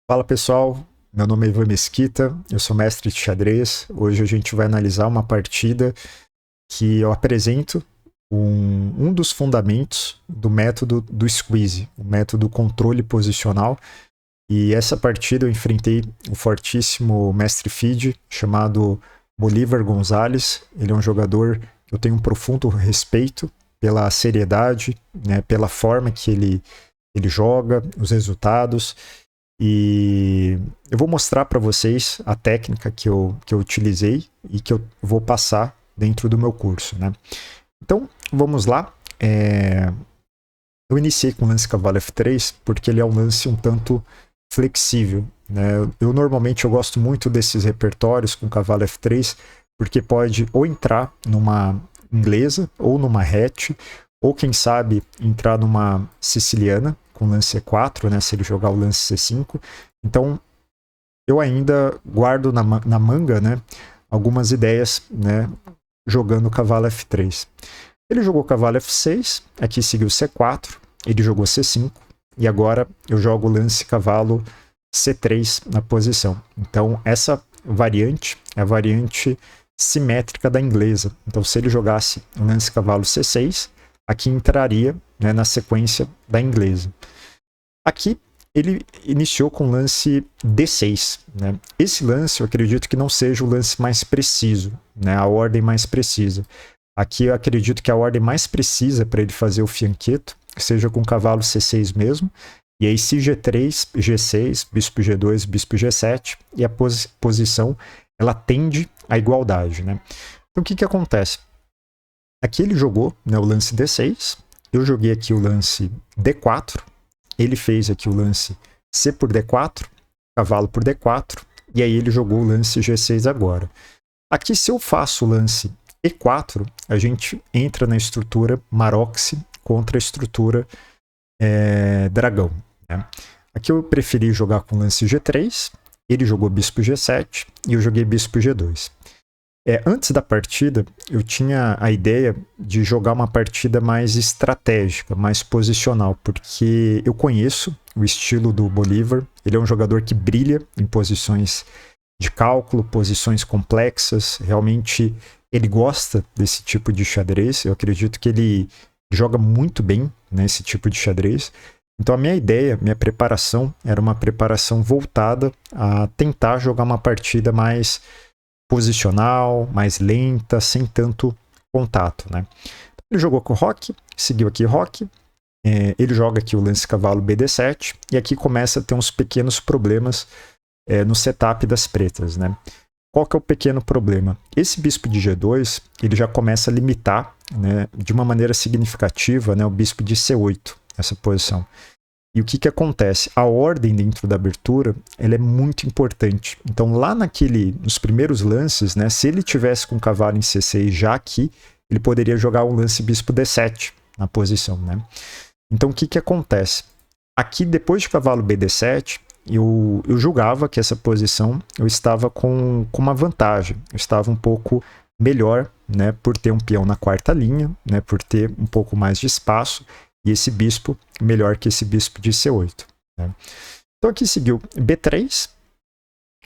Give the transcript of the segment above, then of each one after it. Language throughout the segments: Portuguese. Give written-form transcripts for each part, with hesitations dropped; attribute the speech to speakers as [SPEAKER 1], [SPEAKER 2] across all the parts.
[SPEAKER 1] Fala pessoal, meu nome é Ivan Mesquita, eu sou mestre de xadrez. Hoje a gente vai analisar uma partida que eu apresento um dos fundamentos do método do squeeze, o método controle posicional. E essa partida eu enfrentei o fortíssimo mestre FIDE chamado Bolívar Gonzalez. Ele é um jogador que eu tenho um profundo respeito pela seriedade, né, pela forma que ele joga, os resultados. E eu vou mostrar para vocês a técnica que eu utilizei e que eu vou passar dentro do meu curso, né? Então, vamos lá. Eu iniciei com o lance cavalo F3 porque ele é um lance um tanto flexível, né? Normalmente eu gosto muito desses repertórios com cavalo F3 porque pode ou entrar numa inglesa ou numa hatch, ou quem sabe entrar numa siciliana com lance E4, né, se ele jogar o lance C5. Então, eu ainda guardo na manga, né, algumas ideias, né, jogando o cavalo F3. Ele jogou cavalo F6, aqui seguiu C4, ele jogou C5, e agora eu jogo o lance cavalo C3 na posição. Então, essa variante é a variante simétrica da inglesa. Então, se ele jogasse o lance cavalo C6, aqui entraria, né, na sequência da inglesa. Aqui ele iniciou com o lance D6. Né? Esse lance eu acredito que não seja o lance mais preciso, né? A ordem mais precisa. Aqui eu acredito que a ordem mais precisa para ele fazer o fianqueto seja com o cavalo C6 mesmo. E aí se G3, G6, bispo G2, bispo G7, e a posição ela tende à igualdade. Né? Então o que acontece? Aqui ele jogou, né, o lance D6, eu joguei aqui o lance D4, ele fez aqui o lance C por D4, cavalo por D4, e aí ele jogou o lance G6 agora. Aqui se eu faço o lance E4, a gente entra na estrutura Maroczy contra a estrutura dragão. Né? Aqui eu preferi jogar com o lance G3, ele jogou bispo G7 e eu joguei bispo G2. Antes da partida, eu tinha a ideia de jogar uma partida mais estratégica, mais posicional, porque eu conheço o estilo do Bolívar. Ele é um jogador que brilha em posições de cálculo, posições complexas. Realmente, ele gosta desse tipo de xadrez. Eu acredito que ele joga muito bem nesse tipo de xadrez. Então, a minha ideia, minha preparação, era uma preparação voltada a tentar jogar uma partida mais posicional, mais lenta, sem tanto contato, né? Ele jogou com o roque, seguiu aqui roque, ele joga aqui o lance cavalo BD7, e aqui começa a ter uns pequenos problemas no setup das pretas, né? Qual que é o pequeno problema? Esse bispo de G2, ele já começa a limitar, né, de uma maneira significativa, né, o bispo de C8, essa posição. E o que acontece? A ordem dentro da abertura ela é muito importante. Então, lá nos primeiros lances, né, se ele tivesse com o cavalo em C6 já aqui, ele poderia jogar um lance bispo D7 na posição. Né? Então, o que acontece? Aqui, depois de cavalo BD7, eu julgava que essa posição eu estava com uma vantagem. Eu estava um pouco melhor, né, por ter um peão na quarta linha, né, por ter um pouco mais de espaço. E esse bispo melhor que esse bispo de C8. Né? Então aqui seguiu B3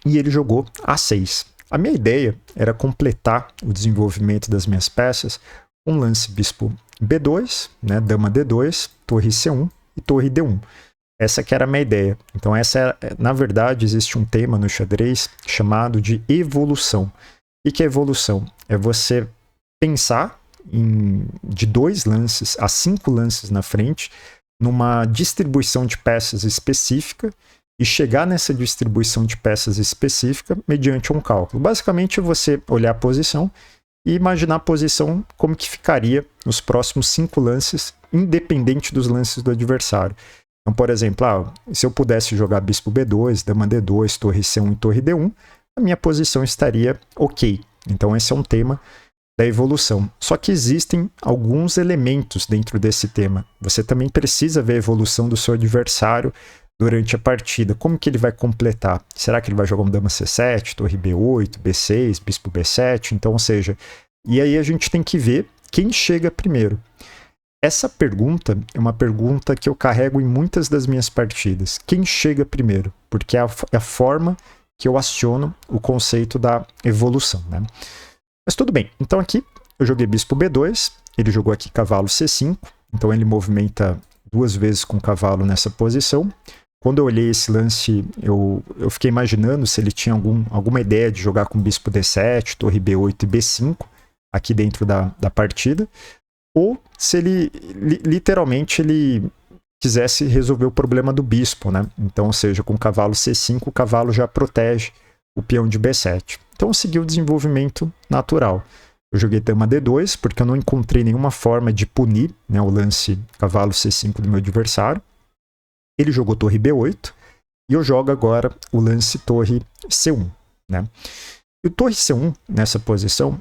[SPEAKER 1] e ele jogou A6. A minha ideia era completar o desenvolvimento das minhas peças com lance bispo B2, né, dama D2, torre C1 e torre D1. Essa que era a minha ideia. Então na verdade existe um tema no xadrez chamado de evolução. O que é evolução? É você pensar de 2 lances a 5 lances na frente, numa distribuição de peças específica, e chegar nessa distribuição de peças específica mediante um cálculo. Basicamente, é você olhar a posição e imaginar a posição como que ficaria nos próximos 5 lances, independente dos lances do adversário. Então, por exemplo, se eu pudesse jogar bispo B2, dama D2, torre C1 e torre D1, a minha posição estaria ok. Então, esse é um tema da evolução. Só que existem alguns elementos dentro desse tema. Você também precisa ver a evolução do seu adversário durante a partida. Como que ele vai completar? Será que ele vai jogar um dama C7, torre B8, B6, bispo B7? Então, ou seja, e aí a gente tem que ver quem chega primeiro. Essa pergunta é uma pergunta que eu carrego em muitas das minhas partidas. Quem chega primeiro? porque é a forma que eu aciono o conceito da evolução, né? Mas tudo bem, então aqui eu joguei bispo B2, ele jogou aqui cavalo C5, então ele movimenta 2 vezes com o cavalo nessa posição. Quando eu olhei esse lance, eu fiquei imaginando se ele tinha alguma ideia de jogar com bispo D7, torre B8 e B5, aqui dentro da partida, ou se ele, literalmente, ele quisesse resolver o problema do bispo, né? Então, ou seja, com o cavalo C5, o cavalo já protege o peão de B7. Então, eu segui o desenvolvimento natural. Eu joguei dama D2, porque eu não encontrei nenhuma forma de punir, né, o lance cavalo C5 do meu adversário. Ele jogou torre B8 e eu jogo agora o lance torre C1, né? E o torre C1, nessa posição,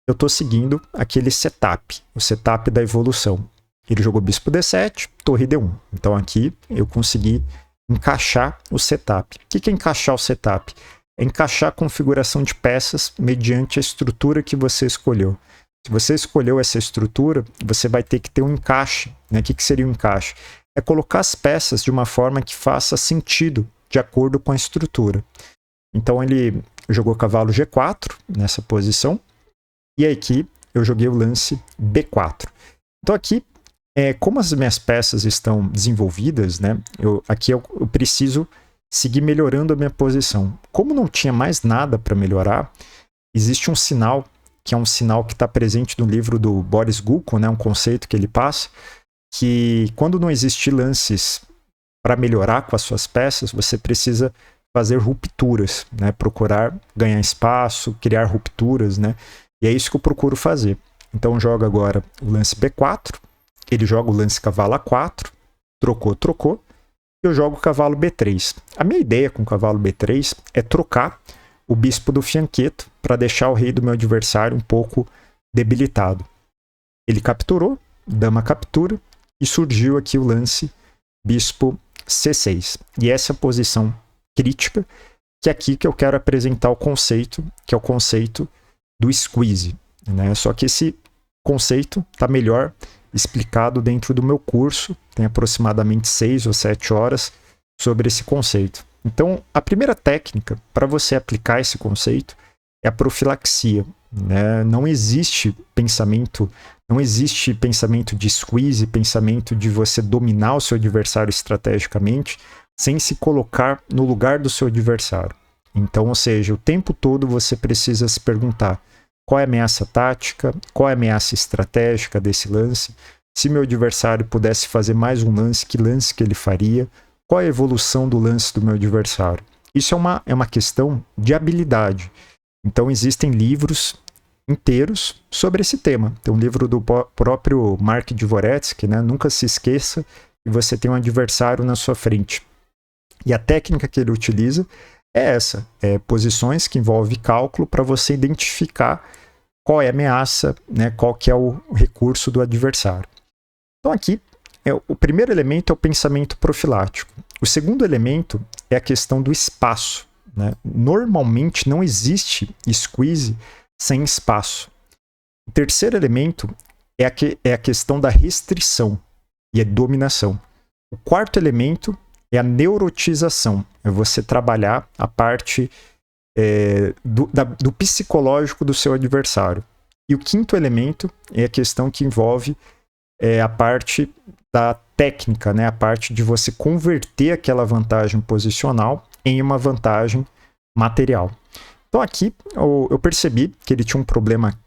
[SPEAKER 1] eu estou seguindo aquele setup, o setup da evolução. Ele jogou bispo D7, torre D1. Então aqui eu consegui encaixar o setup. O que é encaixar o setup? É encaixar a configuração de peças mediante a estrutura que você escolheu. Se você escolheu essa estrutura, você vai ter que ter um encaixe, né? O que seria um encaixe? É colocar as peças de uma forma que faça sentido de acordo com a estrutura. Então ele jogou cavalo G4 nessa posição, e aqui eu joguei o lance B4. Então aqui, como as minhas peças estão desenvolvidas, né, aqui eu preciso seguir melhorando a minha posição. Como não tinha mais nada para melhorar, existe um sinal, que é um sinal que está presente no livro do Boris Gulko, né, um conceito que ele passa, que quando não existir lances para melhorar com as suas peças, você precisa fazer rupturas, né? Procurar ganhar espaço, criar rupturas, né? E é isso que eu procuro fazer. Então joga agora o lance B4, ele joga o lance cavalo A4, trocou, e eu jogo o cavalo B3. A minha ideia com o cavalo B3 é trocar o bispo do fianqueto para deixar o rei do meu adversário um pouco debilitado. Ele capturou, dama captura, e surgiu aqui o lance bispo C6. E essa é a posição crítica, que é aqui que eu quero apresentar o conceito, que é o conceito do squeeze, né? Só que esse conceito está melhor explicado dentro do meu curso, tem aproximadamente 6 ou 7 horas sobre esse conceito. Então, a primeira técnica para você aplicar esse conceito é a profilaxia, né? Não existe pensamento de squeeze, pensamento de você dominar o seu adversário estrategicamente sem se colocar no lugar do seu adversário. Então, ou seja, o tempo todo você precisa se perguntar qual é a ameaça tática, qual é a ameaça estratégica desse lance, se meu adversário pudesse fazer mais um lance, que lance que ele faria, qual é a evolução do lance do meu adversário. Isso é uma questão de habilidade. Então, existem livros inteiros sobre esse tema. Tem um livro do próprio Mark Dvoretsky, né? Nunca se esqueça que você tem um adversário na sua frente. E a técnica que ele utiliza é essa, posições que envolvem cálculo para você identificar qual é a ameaça, né? Qual que é o recurso do adversário. Então aqui, o primeiro elemento é o pensamento profilático. O segundo elemento é a questão do espaço, né? Normalmente não existe squeeze sem espaço. O terceiro elemento é a questão da restrição e a dominação. O quarto elemento é a neurotização, é você trabalhar a parte do psicológico do seu adversário. E o quinto elemento é a questão que envolve a parte da técnica, né? A parte de você converter aquela vantagem posicional em uma vantagem material. Então aqui eu percebi que ele tinha um problema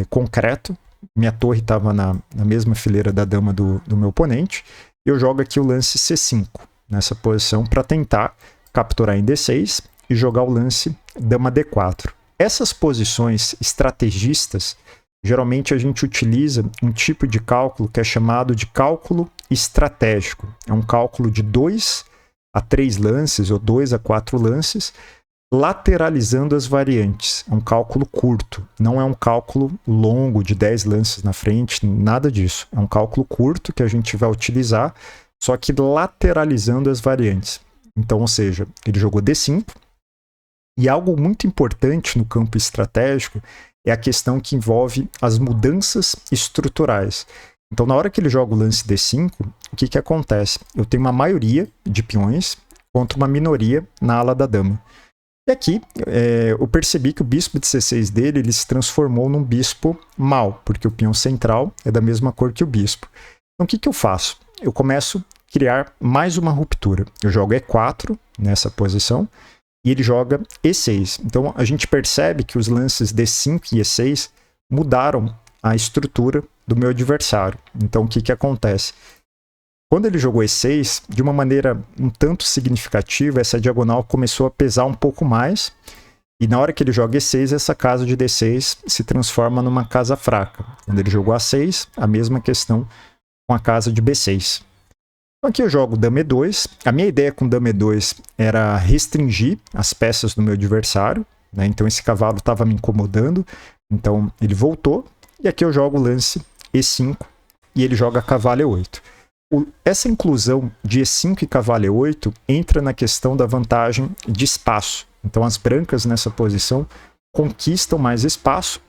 [SPEAKER 1] concreto. Minha torre estava na mesma fileira da dama do meu oponente. Eu jogo aqui o lance C5 nessa posição para tentar capturar em D6 e jogar o lance dama D4. Essas posições estrategistas, geralmente a gente utiliza um tipo de cálculo que é chamado de cálculo estratégico. É um cálculo de 2 a 3 lances ou 2 a 4 lances, lateralizando as variantes. É um cálculo curto, não é um cálculo longo de 10 lances na frente, nada disso. É um cálculo curto que a gente vai utilizar, só que lateralizando as variantes. Então, ou seja, ele jogou D5, e algo muito importante no campo estratégico é a questão que envolve as mudanças estruturais. Então, na hora que ele joga o lance D5, o que acontece? Eu tenho uma maioria de peões contra uma minoria na ala da dama. E aqui eu percebi que o bispo de C6 dele ele se transformou num bispo mau, porque o peão central é da mesma cor que o bispo. Então o que eu faço? Eu começo a criar mais uma ruptura. Eu jogo E4 nessa posição e ele joga E6. Então a gente percebe que os lances D5 e E6 mudaram a estrutura do meu adversário. Então o que acontece? Quando ele jogou E6, de uma maneira um tanto significativa, essa diagonal começou a pesar um pouco mais. E na hora que ele joga E6, essa casa de D6 se transforma numa casa fraca. Quando ele jogou A6, a mesma questão com a casa de B6. Então aqui eu jogo Dama E2. A minha ideia com Dama E2 era restringir as peças do meu adversário, né? Então esse cavalo estava me incomodando. Então ele voltou. E aqui eu jogo o lance E5 e ele joga cavalo E8. Essa inclusão de E5 e cavalo E8 entra na questão da vantagem de espaço. Então as brancas nessa posição conquistam mais espaço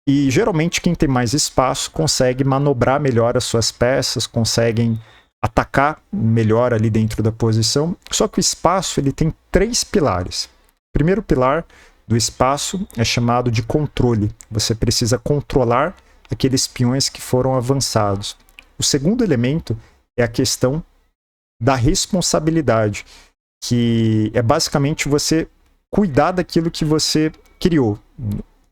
[SPEAKER 1] e geralmente quem tem mais espaço consegue manobrar melhor as suas peças, conseguem atacar melhor ali dentro da posição. Só que o espaço ele tem 3 pilares. O primeiro pilar do espaço é chamado de controle. Você precisa controlar aqueles peões que foram avançados. O segundo elemento é a questão da responsabilidade, que é basicamente você cuidar daquilo que você criou.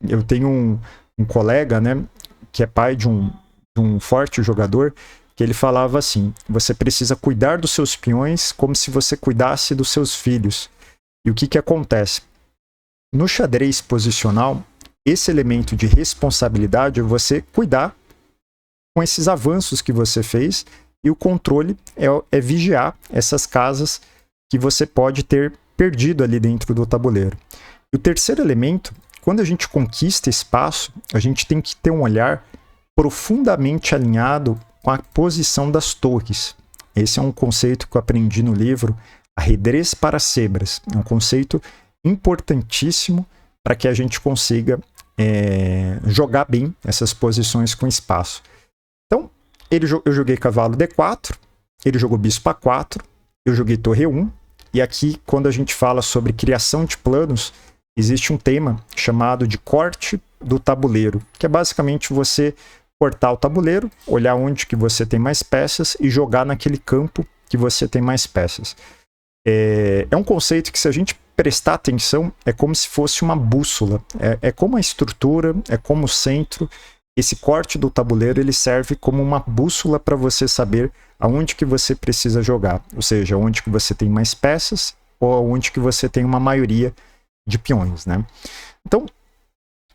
[SPEAKER 1] Eu tenho um colega, né, que é pai de um forte jogador, que ele falava assim: você precisa cuidar dos seus peões como se você cuidasse dos seus filhos. E o que acontece? No xadrez posicional, esse elemento de responsabilidade é você cuidar com esses avanços que você fez, e o controle é vigiar essas casas que você pode ter perdido ali dentro do tabuleiro. E o terceiro elemento, quando a gente conquista espaço, a gente tem que ter um olhar profundamente alinhado com a posição das torres. Esse é um conceito que eu aprendi no livro Ajedrez para Zebras. É um conceito importantíssimo para que a gente consiga jogar bem essas posições com espaço. Então, eu joguei cavalo D4, ele jogou bispo A4, eu joguei torre E1, e aqui, quando a gente fala sobre criação de planos, existe um tema chamado de corte do tabuleiro, que é basicamente você cortar o tabuleiro, olhar onde que você tem mais peças e jogar naquele campo que você tem mais peças. É um conceito que, se a gente prestar atenção, é como se fosse uma bússola, é como a estrutura, é como o centro. Esse corte do tabuleiro ele serve como uma bússola para você saber aonde que você precisa jogar, ou seja, onde que você tem mais peças ou onde que você tem uma maioria de peões, né? Então,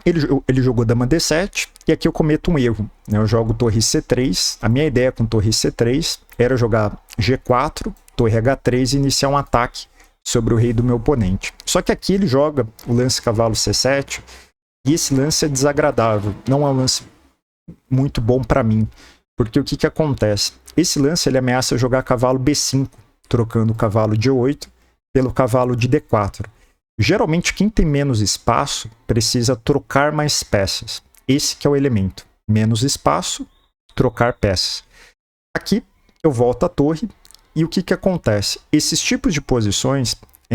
[SPEAKER 1] ele jogou dama D7 e aqui eu cometo um erro, né? Eu jogo torre C3, a minha ideia com torre C3 era jogar G4, torre H3 e iniciar um ataque sobre o rei do meu oponente. Só que aqui ele joga o lance cavalo C7 e esse lance é desagradável, não é um lance muito bom para mim, porque o que acontece? Esse lance ele ameaça jogar cavalo B5, trocando o cavalo de E8 pelo cavalo de D4. Geralmente quem tem menos espaço precisa trocar mais peças. Esse que é o elemento, menos espaço, trocar peças. Aqui eu volto à torre e o que acontece? Esses tipos de posições,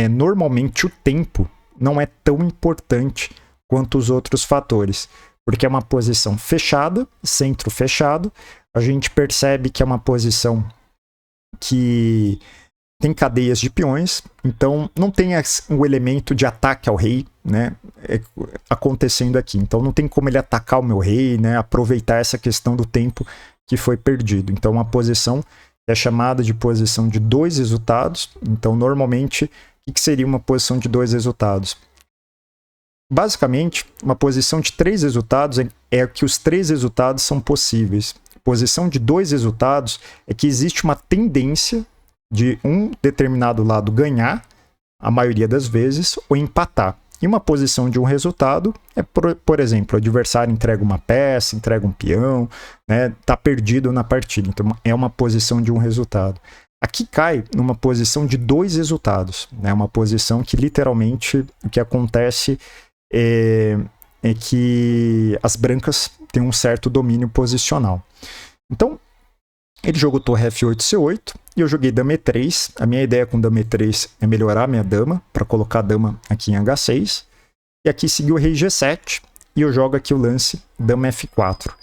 [SPEAKER 1] normalmente o tempo não é tão importante quanto os outros fatores, porque é uma posição fechada, centro fechado, a gente percebe que é uma posição que tem cadeias de peões, então não tem o elemento de ataque ao rei, né, acontecendo aqui. Então não tem como ele atacar o meu rei, né, aproveitar essa questão do tempo que foi perdido. Então uma posição é chamada de posição de 2 resultados. Então normalmente, o que seria uma posição de 2 resultados? Basicamente, uma posição de 3 resultados é que os 3 resultados são possíveis. Posição de 2 resultados é que existe uma tendência de um determinado lado ganhar, a maioria das vezes, ou empatar. E uma posição de um resultado é, por exemplo, o adversário entrega uma peça, entrega um peão, né, tá perdido na partida. Então é uma posição de um resultado. Aqui cai numa posição de 2 resultados. É uma posição que literalmente o que acontece é que as brancas têm um certo domínio posicional. Então, Ele jogou torre F8, C8 e eu joguei dama E3. A minha ideia com dama E3 é melhorar a minha dama, para colocar a dama aqui em H6. E aqui seguiu o rei G7 e eu jogo aqui o lance dama F4.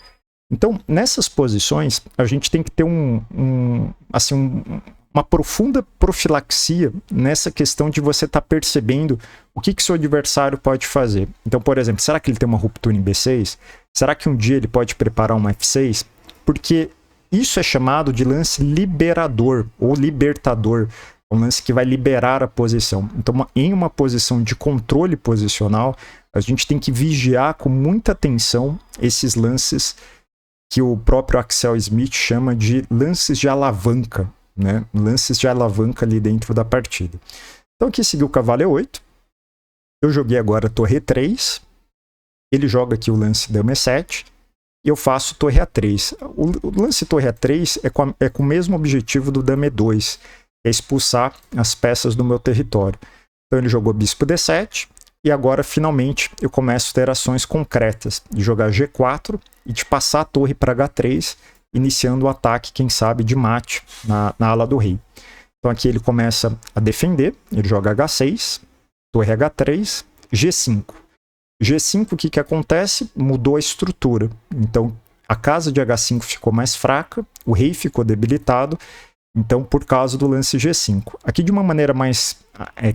[SPEAKER 1] Então, nessas posições, a gente tem que ter uma profunda profilaxia nessa questão de você estar percebendo o que seu adversário pode fazer. Então, por exemplo, será que ele tem uma ruptura em B6? Será que um dia ele pode preparar um F6? Porque isso é chamado de lance liberador ou libertador. Um lance que vai liberar a posição. Então, em uma posição de controle posicional, a gente tem que vigiar com muita atenção esses lances que o próprio Axel Smith chama de lances de alavanca, né? Lances de alavanca ali dentro da partida. Então aqui seguiu o cavalo E8. Eu joguei agora a torre E3. Ele joga aqui o lance dama E7. E eu faço torre A3. O lance torre A3 é com o mesmo objetivo do dama E2, que é expulsar as peças do meu território. Então ele jogou bispo D7. E agora, finalmente, eu começo a ter ações concretas de jogar G4 e de passar a torre para H3, iniciando o ataque, quem sabe, de mate na ala do rei. Então aqui ele começa a defender, ele joga H6, torre H3, G5. G5, o que acontece? Mudou a estrutura. Então a casa de H5 ficou mais fraca, o rei ficou debilitado, então por causa do lance G5. Aqui de uma maneira mais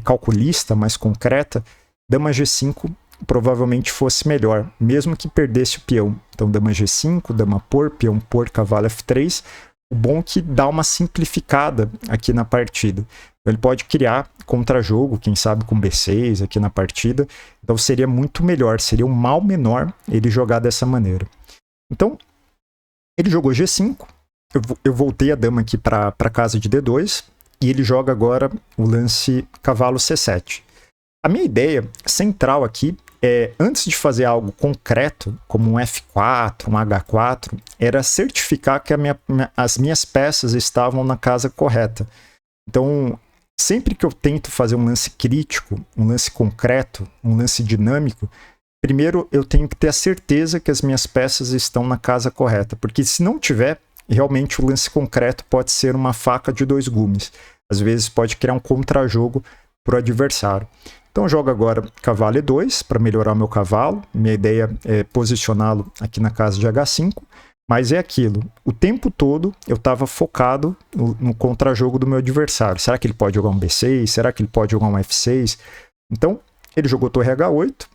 [SPEAKER 1] calculista, mais concreta, dama G5 provavelmente fosse melhor, mesmo que perdesse o peão. Então dama G5, dama por, peão por, cavalo F3. O bom é que dá uma simplificada aqui na partida. Então, ele pode criar contra-jogo, quem sabe com B6 aqui na partida. Então seria muito melhor, seria um mal menor ele jogar dessa maneira. Então ele jogou G5. Eu voltei a dama aqui para a casa de D2 e ele joga agora o lance cavalo C7. A minha ideia central aqui é, antes de fazer algo concreto, como um F4, um H4, era certificar que as minhas peças estavam na casa correta. Então, sempre que eu tento fazer um lance crítico, um lance concreto, um lance dinâmico, primeiro eu tenho que ter a certeza que as minhas peças estão na casa correta, porque se não tiver, realmente o lance concreto pode ser uma faca de dois gumes. Às vezes pode criar um contra-jogo para o adversário. Então eu jogo agora cavalo E2 para melhorar o meu cavalo. Minha ideia é posicioná-lo aqui na casa de H5, mas é aquilo. O tempo todo eu estava focado no contra-jogo do meu adversário. Será que ele pode jogar um B6? Será que ele pode jogar um F6? Então ele jogou torre H8,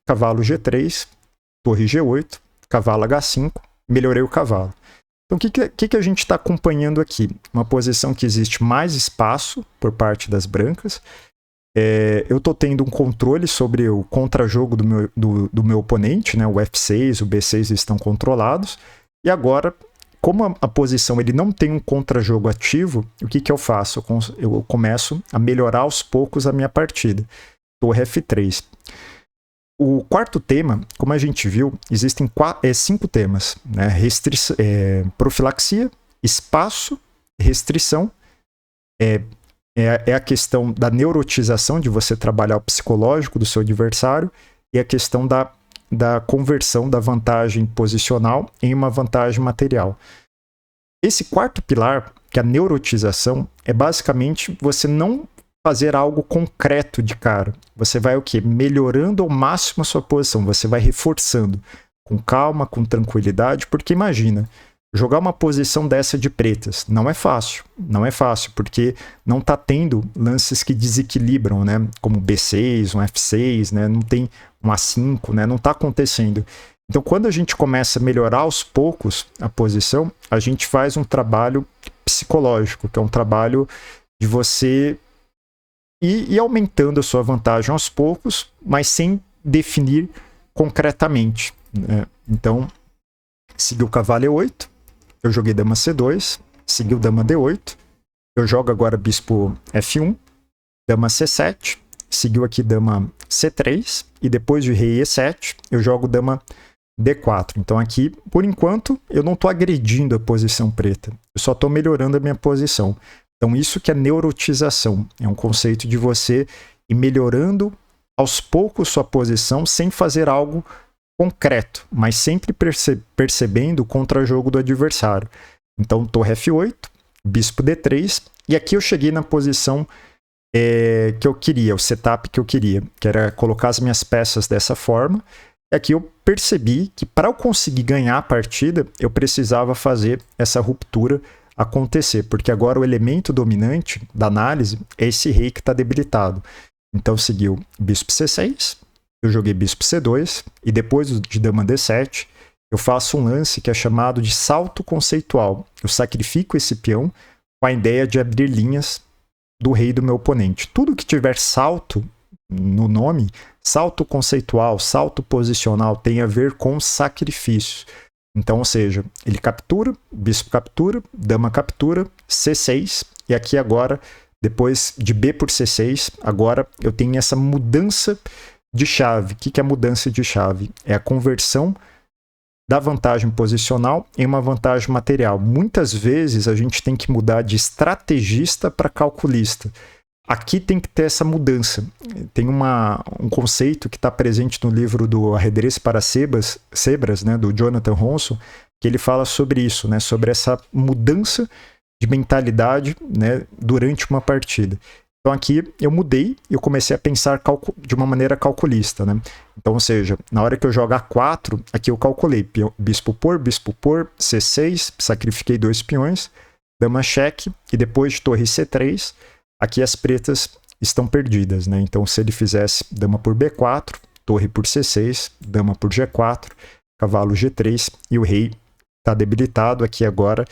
[SPEAKER 1] cavalo G3, torre G8, cavalo H5, melhorei o cavalo. Então, o que a gente está acompanhando aqui? Uma posição que existe mais espaço por parte das brancas. Eu estou tendo um controle sobre o contra-jogo do meu oponente, né? O F6, o B6 estão controlados. E agora, como a posição ele não tem um contra-jogo ativo, o que eu faço? Eu começo a melhorar aos poucos a minha partida. Torre F3. O quarto tema, como a gente viu, existem 5 temas, né? Profilaxia, espaço, restrição, é a questão da neurotização, de você trabalhar o psicológico do seu adversário, e a questão da conversão da vantagem posicional em uma vantagem material. Esse quarto pilar, que é a neurotização, é basicamente você não fazer algo concreto de cara. Você vai o quê? Melhorando ao máximo a sua posição, você vai reforçando com calma, com tranquilidade, porque imagina, jogar uma posição dessa de pretas não é fácil, porque não está tendo lances que desequilibram, né? Como B6, um F6, né? Não tem um A5, né? Não está acontecendo. Então, quando a gente começa a melhorar aos poucos a posição, a gente faz um trabalho psicológico, que é um trabalho de você ir aumentando a sua vantagem aos poucos, mas sem definir concretamente, né? Então, seguiu o cavalo E8, eu joguei dama C2, seguiu dama D8, eu jogo agora bispo F1, dama C7, seguiu aqui dama C3, e depois de rei E7, eu jogo dama D4. Então aqui, por enquanto, eu não estou agredindo a posição preta, eu só estou melhorando a minha posição. Então isso que é neurotização, é um conceito de você ir melhorando aos poucos sua posição sem fazer algo concreto, mas sempre percebendo o contra-jogo do adversário. Então, torre F8, bispo D3, e aqui eu cheguei na posição que eu queria, o setup que eu queria, que era colocar as minhas peças dessa forma. E aqui eu percebi que para eu conseguir ganhar a partida, eu precisava fazer essa ruptura acontecer, porque agora o elemento dominante da análise é esse rei que está debilitado. Então seguiu bispo C6, eu joguei bispo C2, e depois de dama D7, eu faço um lance que é chamado de salto conceitual. Eu sacrifico esse peão com a ideia de abrir linhas do rei do meu oponente. Tudo que tiver salto no nome, salto conceitual, salto posicional, tem a ver com sacrifício. Então, ou seja, ele captura, bispo captura, dama captura, C6, e aqui agora, depois de B por C6, agora eu tenho essa mudança de chave. O que é a mudança de chave? É a conversão da vantagem posicional em uma vantagem material. Muitas vezes a gente tem que mudar de estrategista para calculista. Aqui tem que ter essa mudança. Tem um conceito que está presente no livro do Arredrez para Cebras, né, do Jonathan Ronson, que ele fala sobre isso, né, sobre essa mudança de mentalidade, né, durante uma partida. Então aqui eu mudei e eu comecei a pensar de uma maneira calculista, né? Então, ou seja, na hora que eu jogo A4, aqui eu calculei bispo por, C6, sacrifiquei 2 peões, dama cheque, e depois de torre C3, aqui as pretas estão perdidas, né? Então, se ele fizesse dama por B4, torre por C6, dama por G4, cavalo G3, e o rei está debilitado aqui agora,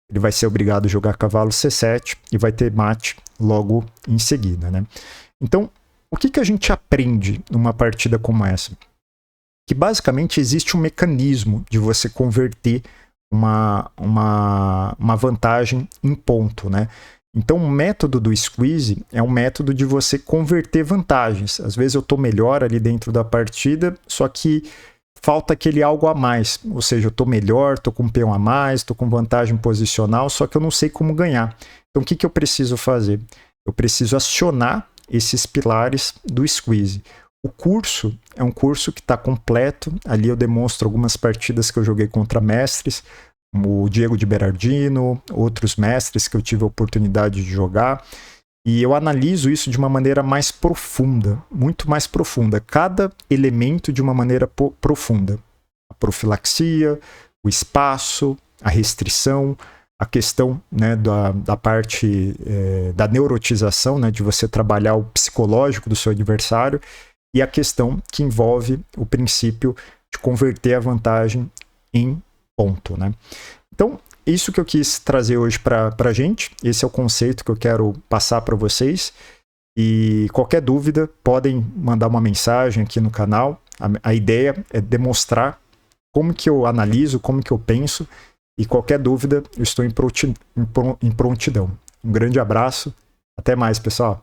[SPEAKER 1] ele vai ser obrigado a jogar cavalo C7 e vai ter mate logo em seguida, né? Então, o que a gente aprende numa partida como essa? Que basicamente existe um mecanismo de você converter uma vantagem em ponto, né? Então, o método do squeeze é um método de você converter vantagens. Às vezes eu estou melhor ali dentro da partida, só que falta aquele algo a mais. Ou seja, eu estou melhor, estou com um peão a mais, estou com vantagem posicional, só que eu não sei como ganhar. Então, o que eu preciso fazer? Eu preciso acionar esses pilares do squeeze. O curso é um curso que está completo. Ali eu demonstro algumas partidas que eu joguei contra mestres, o Diego de Berardino, outros mestres que eu tive a oportunidade de jogar. E eu analiso isso de uma maneira mais profunda, muito mais profunda. Cada elemento de uma maneira profunda. A profilaxia, o espaço, a restrição, a questão, né, da parte da neurotização, né, de você trabalhar o psicológico do seu adversário, e a questão que envolve o princípio de converter a vantagem em ponto, né? Então, isso que eu quis trazer hoje para a gente. Esse é o conceito que eu quero passar para vocês. E qualquer dúvida, podem mandar uma mensagem aqui no canal. A ideia é demonstrar como que eu analiso, como que eu penso. E qualquer dúvida, eu estou em prontidão. Um grande abraço. Até mais, pessoal.